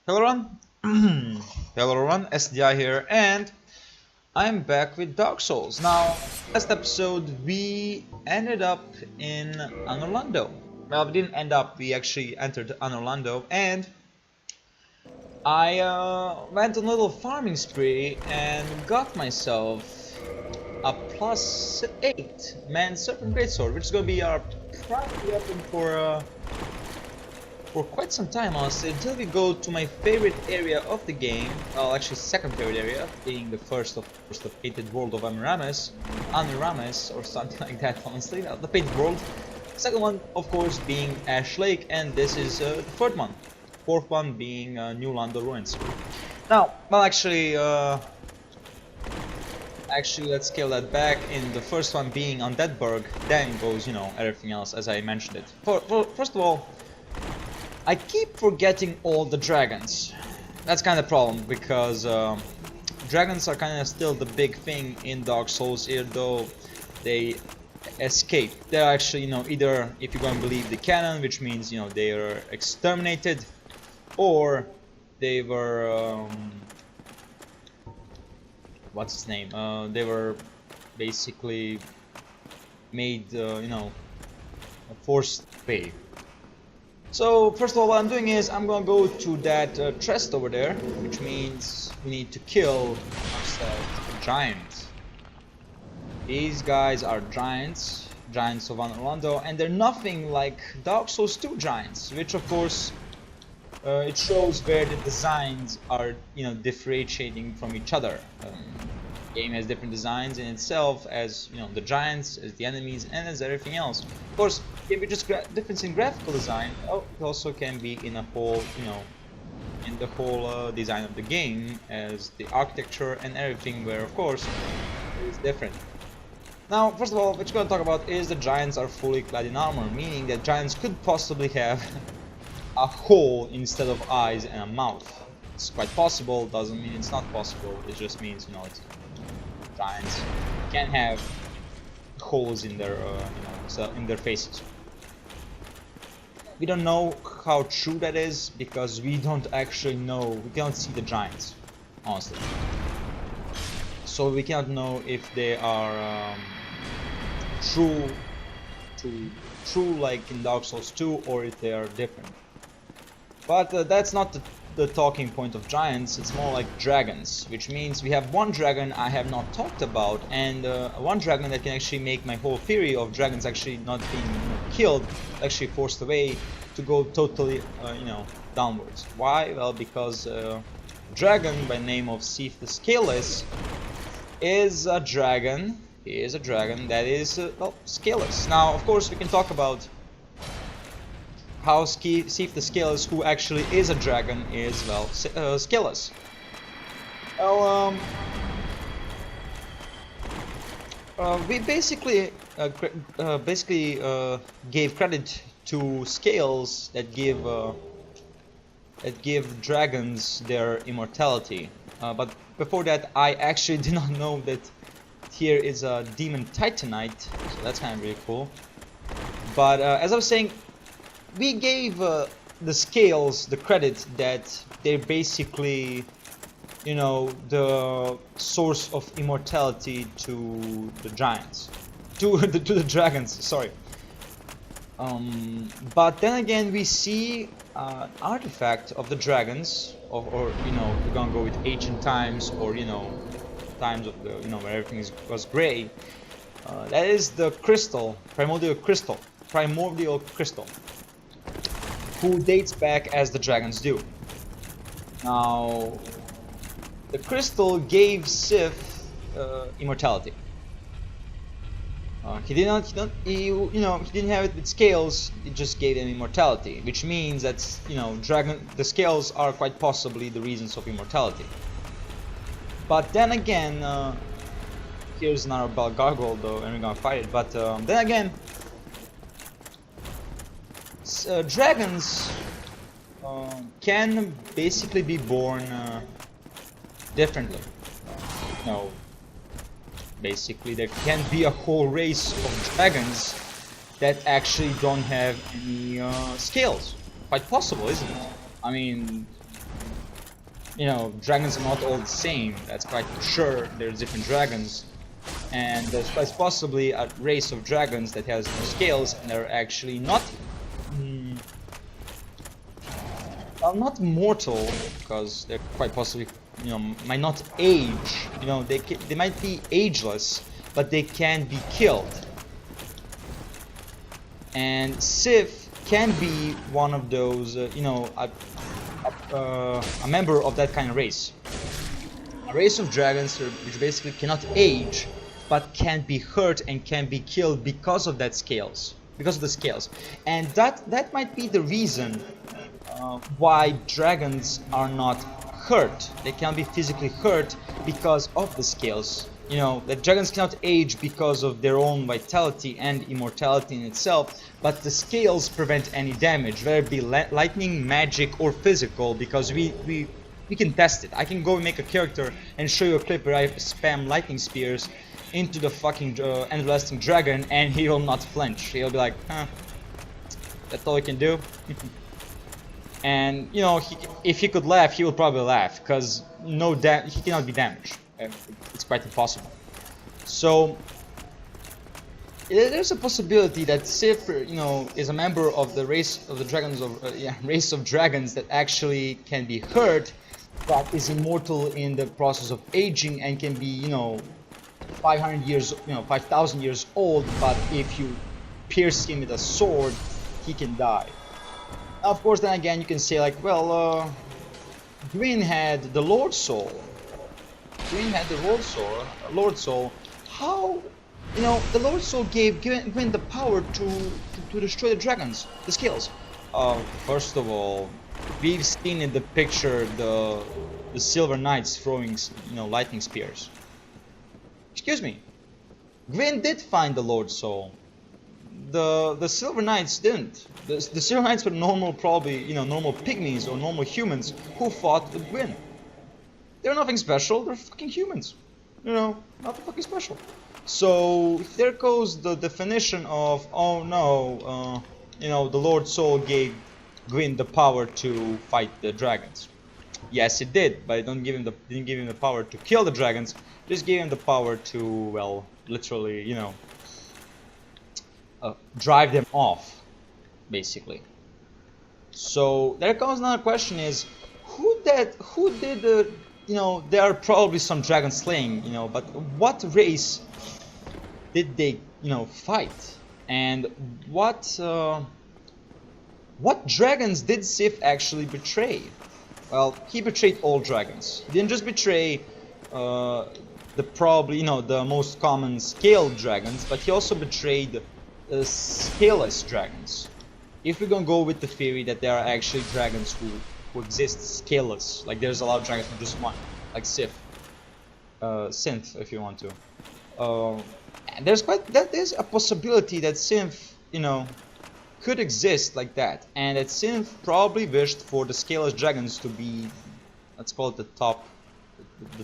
Hello everyone, hello everyone, SDI here, and I'm back with Dark Souls. Now, last episode we ended up in Anorlando. Well, we didn't end up, we actually entered Anorlando, and I went on a little farming spree and got myself a +8 Man Serpent Greatsword, which is going to be our primary weapon for quite some time, honestly, until we go to my favorite area of the game. Well, actually second favorite area, being the first, of course, the Painted World of Amiramis, or something like that, honestly, the Painted World. Second one, of course, being Ash Lake, and this is the third one. Fourth one being New Lando Ruins. Now, well, actually, let's scale that back. In the first one being on Deadburg, then goes, you know, everything else as I mentioned it. First of all, I keep forgetting all the dragons. That's kind of a problem because dragons are kind of still the big thing in Dark Souls, even though they escape. They're actually, you know, either, if you're going to believe the canon, which means, you know, they are exterminated, or they were what's his name? They were basically made, you know, forced to pay. So first of all, what I'm doing is I'm gonna go to that chest over there, which means we need to kill ourselves a giant. These guys are giants of Orlando, and they're nothing like Dark Souls 2 giants, which of course it shows where the designs are, you know, differentiating from each other. The game has different designs in itself, as you know, the giants, as the enemies, and as everything else. Of course, it can be just difference in graphical design. Oh, it also can be in a whole, you know, in the whole design of the game, as the architecture and everything, where of course it is different. Now, first of all, what we're going to talk about is the giants are fully clad in armor, meaning that giants could possibly have a hole instead of eyes and a mouth. It's quite possible, doesn't mean it's not possible, it just means, you know, it's giants can have holes in their, you know, in their faces. We don't know how true that is because we don't actually know, we cannot see the giants, honestly. So we cannot know if they are true like in Dark Souls 2, or if they are different. But that's not the talking point of giants, it's more like dragons, which means we have one dragon I have not talked about, and one dragon that can actually make my whole theory of dragons actually not being, you know, killed, actually forced away, to go totally, you know, downwards. Why? Well, because dragon by name of Seath the Scaleless is a dragon. He is a dragon that is well, scaleless. Now, of course, we can talk about how Seath the Scaleless, who actually is a dragon, is, well, scaleless. Well, we basically gave credit to scales that give dragons their immortality. But before that, I actually did not know that here is a demon titanite, so that's kind of really cool. But as I was saying, we gave the scales the credit that they're basically, you know, the source of immortality to the giants, to the dragons. Sorry. But then again, we see an artifact of the dragons, or you know, we're gonna go with ancient times, or you know, times of the, you know, where everything was gray. That is the crystal, primordial crystal, who dates back as the dragons do. Now, the crystal gave Sith immortality. He didn't have it with scales. It just gave them immortality, which means that, you know, the scales are quite possibly the reasons of immortality. But then again, here's another bell gargoyle though, and we're gonna fight it. But then again, dragons can basically be born differently. No, basically there can be a whole race of dragons that actually don't have any scales. Quite possible, isn't it? I mean, you know, dragons are not all the same. That's quite for sure. There's different dragons, and there's quite possibly a race of dragons that has no scales and are actually not, well, not mortal, because they're quite possibly, you know, might not age. You know, they might be ageless, but they can be killed. And Sif can be one of those, you know, a member of that kind of race. A race of dragons which basically cannot age, but can be hurt and can be killed because of that scales, because of the scales. And that might be the reason why dragons are not hurt. They can be physically hurt because of the scales. You know, that dragons cannot age because of their own vitality and immortality in itself, but the scales prevent any damage, whether it be lightning, magic, or physical, because we can test it. I can go and make a character and show you a clip where I spam lightning spears into the fucking everlasting dragon, and he will not flinch. He'll be like, huh, that's all I can do. And, you know, if he could laugh, he would probably laugh, because he cannot be damaged. It's quite impossible. So there's a possibility that Sif, you know, is a member of the race of the dragons of race of dragons that actually can be hurt, but is immortal in the process of aging and can be, you know, 500 years, you know, 5,000 years old. But if you pierce him with a sword, he can die. Now, of course, then again, you can say like, well, Gwyn had the Lord Soul. Gwyn had the Lord Soul. How, you know, the Lord Soul gave Gwyn the power to destroy the dragons, the scales. First of all, we've seen in the picture the Silver Knights throwing, you know, lightning spears. Excuse me, Gwyn did find the Lord Soul. The Silver Knights didn't. The Silver Knights were normal, probably, you know, normal pygmies or normal humans who fought with Gwyn. They're nothing special, they're fucking humans. You know, nothing fucking special. So there goes the definition of, oh no, you know, the Lord Soul gave Gwyn the power to fight the dragons. Yes, it did, but it didn't give him the power to kill the dragons. It just gave him the power to, well, literally, you know, drive them off, basically. So there comes another question: is who did the, you know, there are probably some dragon slaying, you know, but what race did they, you know, fight? And what dragons did Sif actually betray? Well, he betrayed all dragons. He didn't just betray the probably, you know, the most common scaled dragons, but he also betrayed scaleless dragons. If we're gonna go with the theory that there are actually dragons who exist scaleless, like there's a lot of dragons with just one, like Sif, Synth, if you want to. And there's a possibility that Synth, you know, could exist like that, and that Synth probably wished for the scaleless dragons to be, let's call it the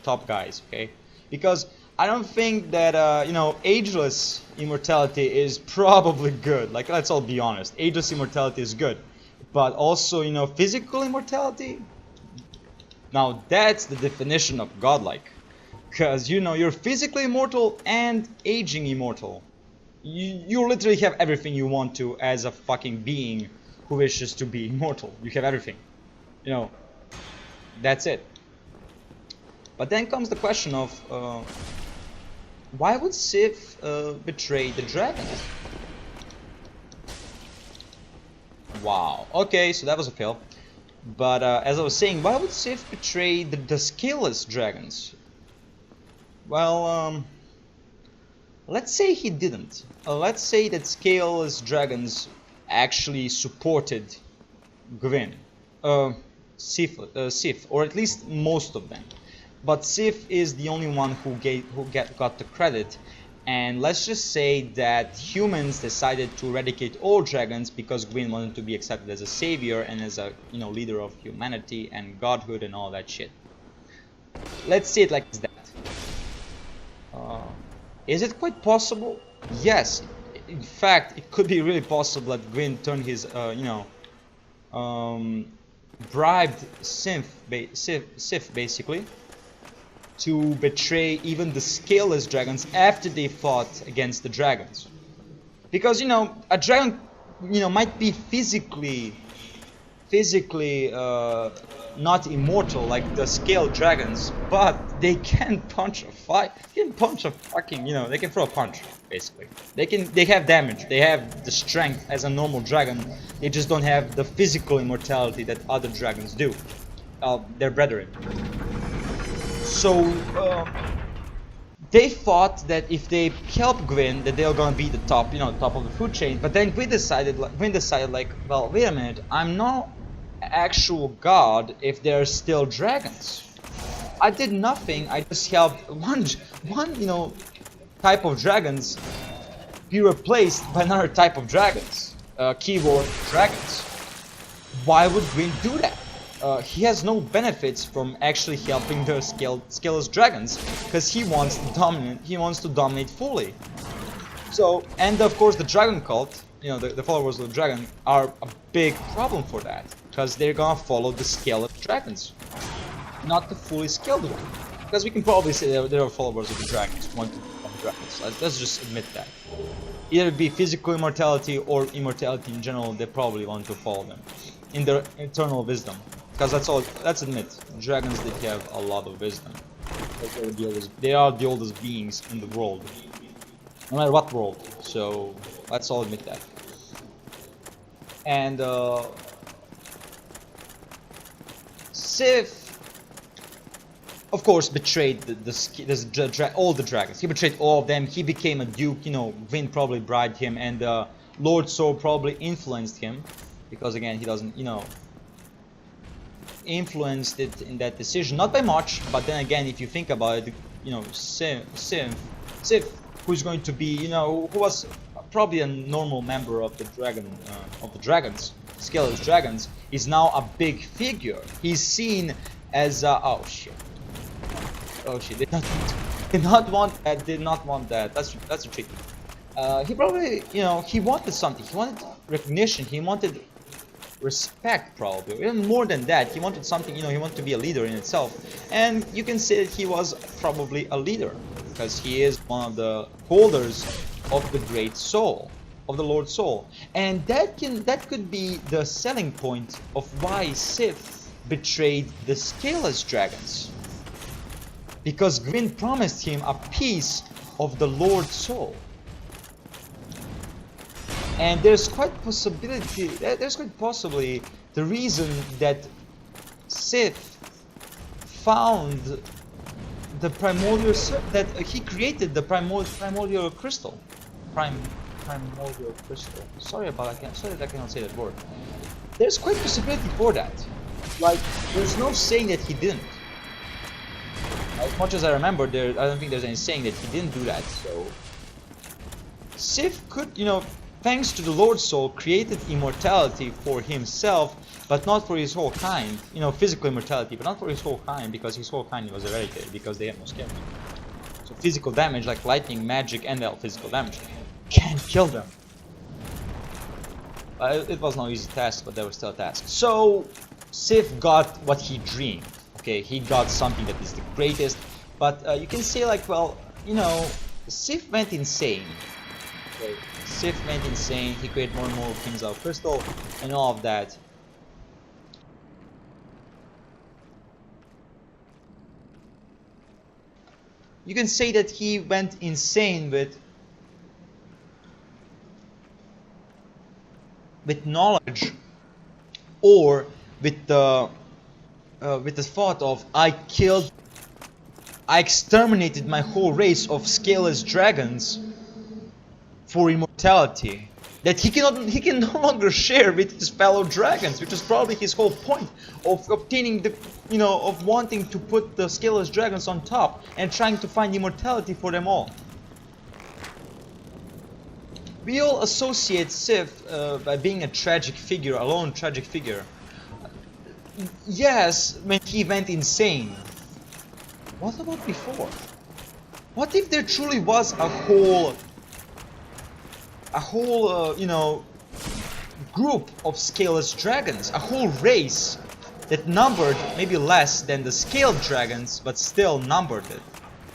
top guys, okay? Because I don't think that, you know, ageless immortality is probably good. Like, let's all be honest. Ageless immortality is good. But also, you know, physical immortality? Now, that's the definition of godlike. Because, you know, you're physically immortal and aging immortal. You literally have everything you want to as a fucking being who wishes to be immortal. You have everything. You know, that's it. But then comes the question of, why would Sif betray the dragon? Wow. Okay, so that was a fail. But as I was saying, why would Sif betray the scaleless dragons? Well, let's say he didn't. Let's say that scaleless dragons actually supported Gwyn. Sif, or at least most of them. But Sif is the only one who got the credit, and let's just say that humans decided to eradicate all dragons because Gwyn wanted to be accepted as a savior and as a, you know, leader of humanity and godhood and all that shit. Let's see it like that. Is it quite possible? Yes. In fact, it could be really possible that Gwyn turned his, you know, bribed Sif basically to betray even the scaleless dragons after they fought against the dragons. Because, you know, a dragon, you know, might be physically not immortal like the scaled dragons, but they can punch a fucking, you know, they can throw a punch basically. They have damage, they have the strength as a normal dragon, they just don't have the physical immortality that other dragons do, their brethren. So they thought that if they help Gwyn, that they're gonna be the top, you know, top of the food chain. But then Gwyn decided like, well, wait a minute, I'm not actual god if there are still dragons. I did nothing. I just helped one, you know, type of dragons be replaced by another type of dragons. Keyword dragons. Why would Gwyn do that? He has no benefits from actually helping the scaleless dragons, because he wants to dominate fully. So, and of course the dragon cult, you know, the followers of the dragon are a big problem for that, because they're gonna follow the scaled dragons, not the fully scaled one. Because we can probably say there are followers of the dragons, want to become dragons. Let's just admit that. Either be physical immortality or immortality in general, they probably want to follow them in their eternal wisdom. Because that's all. Let's admit, dragons, they have a lot of wisdom. They are the oldest beings in the world, no matter what world. So let's all admit that. And Sif, of course, betrayed all the dragons. He betrayed all of them. He became a duke. You know, Gwyn probably bribed him, and Lord Soul probably influenced him, because again, he doesn't, you know, influenced it in that decision, not by much. But then again, if you think about it, you know, Sif, who's going to be, you know, who was probably a normal member of the dragons, scaleless dragons, is now a big figure. He's seen as oh shit, did not want that. That's a trick. He probably, you know, he wanted something. He wanted recognition. He wanted respect, probably. Even more than that, he wanted something, you know, he wanted to be a leader in itself. And you can say that he was probably a leader, because he is one of the holders of the great soul, of the Lord Soul. And that could be the selling point of why Sif betrayed the scaleless dragons. Because Gwyn promised him a piece of the Lord Soul. And there's quite possibly the reason that Sif found the primordial, that he created the primordial crystal. Primordial crystal. Sorry that I cannot say that word. There's quite possibility for that. Like, there's no saying that he didn't. As much as I remember, I don't think there's any saying that he didn't do that. So Sif could, you know, thanks to the Lord Soul, created immortality for himself, but not for his whole kind. You know, physical immortality, but not for his whole kind, because his whole kind was eradicated, because they had no skin. So physical damage, like lightning, magic, and physical damage, can't kill them. It was no easy task, but there was still a task. So Sif got what he dreamed. Okay, he got something that is the greatest, but you can say, like, well, you know, Sif went insane. Okay. Sif went insane, he created more and more things out of crystal and all of that. You can say that he went insane with knowledge, or with the thought of I exterminated my whole race of scaleless dragons for immortality, that he can no longer share with his fellow dragons, which is probably his whole point of obtaining the, you know, of wanting to put the scaleless dragons on top and trying to find immortality for them all. We all associate Sif by being a tragic figure, a lone tragic figure. Yes, when he went insane. What about before? What if there truly was a whole you know, group of scaleless dragons, a whole race that numbered maybe less than the scaled dragons, but still numbered it.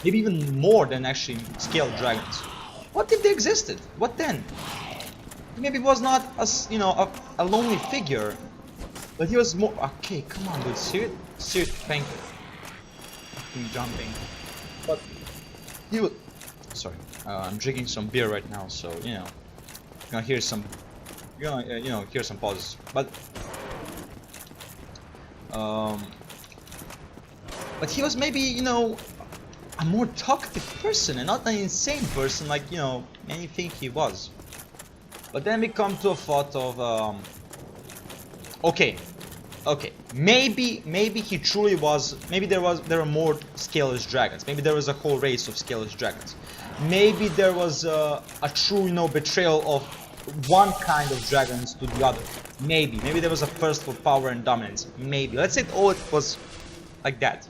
Maybe even more than actually scaled dragons. What if they existed? What then? Maybe he was not a lonely figure, but he was more. Okay, come on, dude. Serious, thank you. Fucking jumping. But he was. Sorry, I'm drinking some beer right now, so you're gonna hear some. You're gonna hear some pauses. But he was maybe a more talkative person and not an insane person like many think he was. But then we come to a thought of okay, maybe he truly was. Maybe there were more scaleless dragons. Maybe there was a whole race of scaleless dragons. Maybe there was a true betrayal of one kind of dragons to the other. Maybe there was a thirst for power and dominance. Maybe let's say it was like that.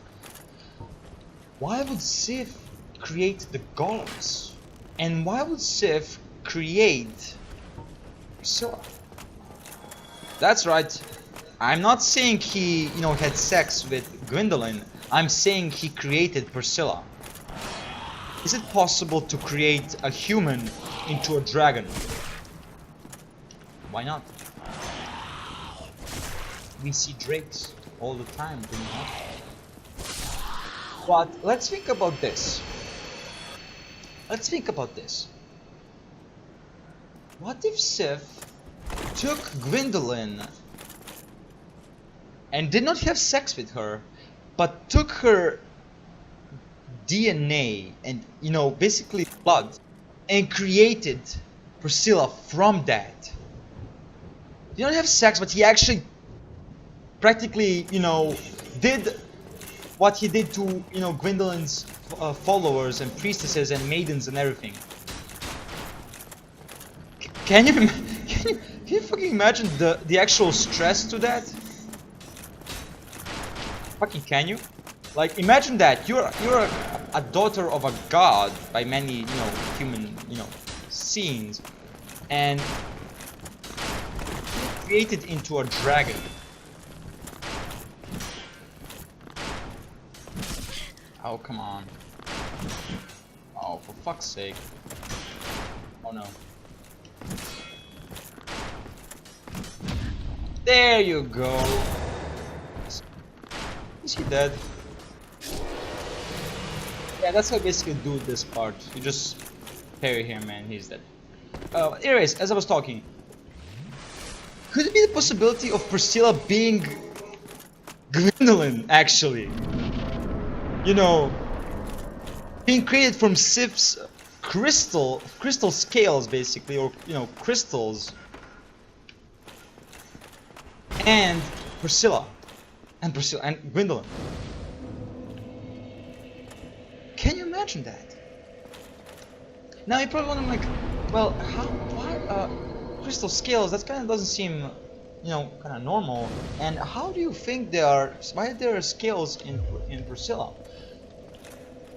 Why would Sif create the golems? And why would Sif create Priscilla? That's right. I'm not saying he, had sex with Gwendolyn. I'm saying he created Priscilla. Is it possible to create a human into a dragon? Why not? We see drakes all the time, do we not? But let's think about this. What if Sif took Gwendolyn and did not have sex with her, but took her DNA and basically blood and created Priscilla from that? He did not have sex, but he actually practically did what he did to Gwendolyn's followers and priestesses and maidens and everything. Can you fucking imagine the actual stress to that? Fucking can you? Like, imagine that you're a daughter of a god by many human scenes, and created into a dragon. Oh, come on. Oh, for fuck's sake. Oh no. There you go. Is he dead? Yeah, that's how I basically do this part. You just parry him and he's dead. Anyways, as I was talking, could it be the possibility of Priscilla being Gwendolyn, actually? Being created from Sif's crystal scales, basically, or crystals, and Priscilla and Gwendolyn. Can you imagine that? Now you're probably wondering, like, well, why crystal scales? That kind of doesn't seem, kind of normal. And how do you think why there are scales in Priscilla?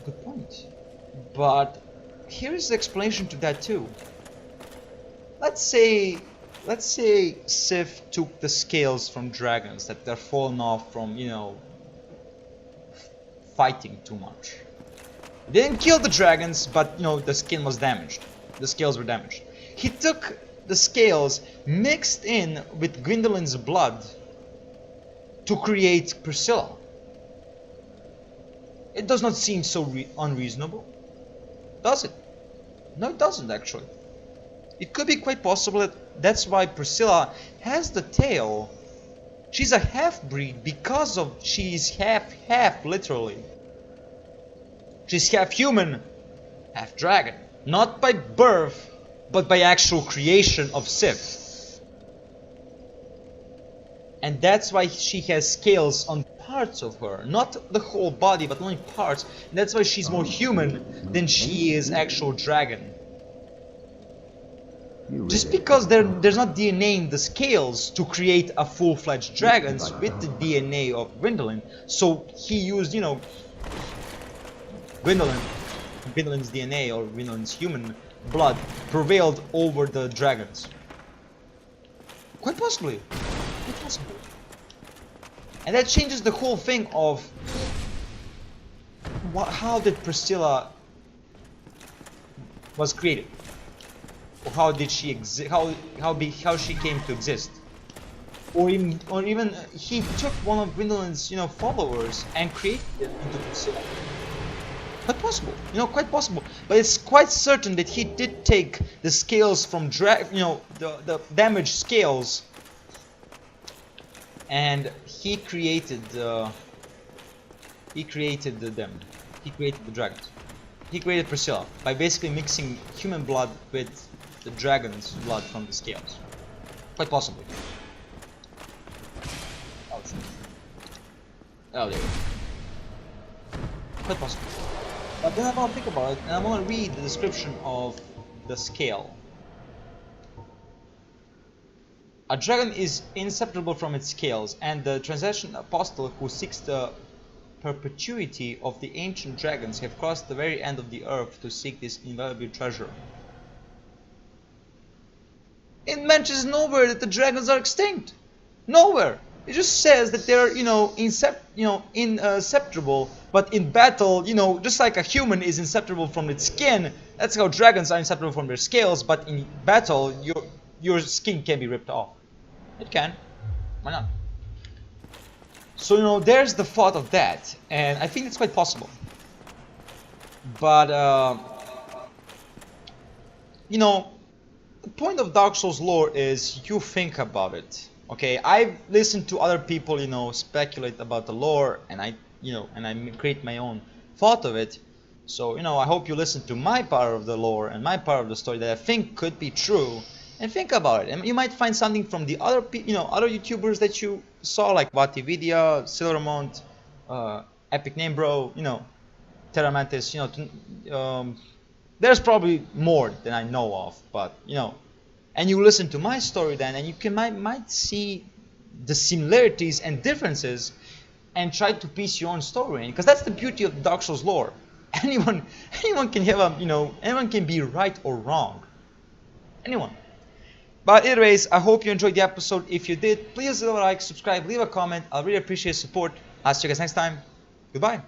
Good point. But here is the explanation to that too. Let's say Sif took the scales from dragons that they're fallen off from, fighting too much. He didn't kill the dragons, but the skin was damaged. The scales were damaged. He took the scales, mixed in with Gwendolyn's blood to create Priscilla. It does not seem so unreasonable, does it? No, it doesn't actually. It could be quite possible that that's why Priscilla has the tail. She's a half-breed because of she's half literally. She's half human, half dragon. Not by birth, but by actual creation of Sif. And that's why she has scales on parts of her. Not the whole body, but only parts. And that's why she's more human than she is actual dragon. Just because there's not DNA in the scales to create a full-fledged dragons with the DNA of Gwendolyn, so he used, Gwendolyn's DNA or Gwendolyn's human blood prevailed over the dragons. Quite possibly. And that changes the whole thing of how did Priscilla was created, or how did she exist? How she came to exist, or even he took one of Gwendolyn's followers and created it into Priscilla. Quite possible, quite possible. But it's quite certain that he did take the scales from the damaged scales, and he created them. He created the dragons. He created Priscilla by basically mixing human blood with the dragon's blood from the scales. Quite possibly. Oh, there we go. Quite possible. But then I'm gonna think about it, and I'm gonna read the description of the scale. A dragon is inseparable from its scales, and the transaction apostle who seeks the perpetuity of the ancient dragons have crossed the very end of the earth to seek this invaluable treasure. It mentions nowhere that the dragons are extinct. Nowhere. It just says that they're, inseparable. But in battle, just like a human is inseparable from its skin, that's how dragons are inseparable from their scales. But in battle, your skin can be ripped off. It can. Why not? So, there's the thought of that. And I think it's quite possible. But, the point of Dark Souls lore is you think about it. Okay, I've listened to other people, speculate about the lore, and I create my own thought of it. So, I hope you listen to my part of the lore and my part of the story that I think could be true, and think about it. And you might find something from the other, other YouTubers that you saw, like SVTDI, Silvermont, Epic Name Bro, Terramantis. There's probably more than I know of, but and you listen to my story then, and you might see the similarities and differences, and try to piece your own story in. Because that's the beauty of Dark Souls lore. Anyone can have anyone can be right or wrong. Anyone. But anyways, I hope you enjoyed the episode. If you did, please leave a like, subscribe, leave a comment. I'll really appreciate support. I'll see you guys next time. Goodbye.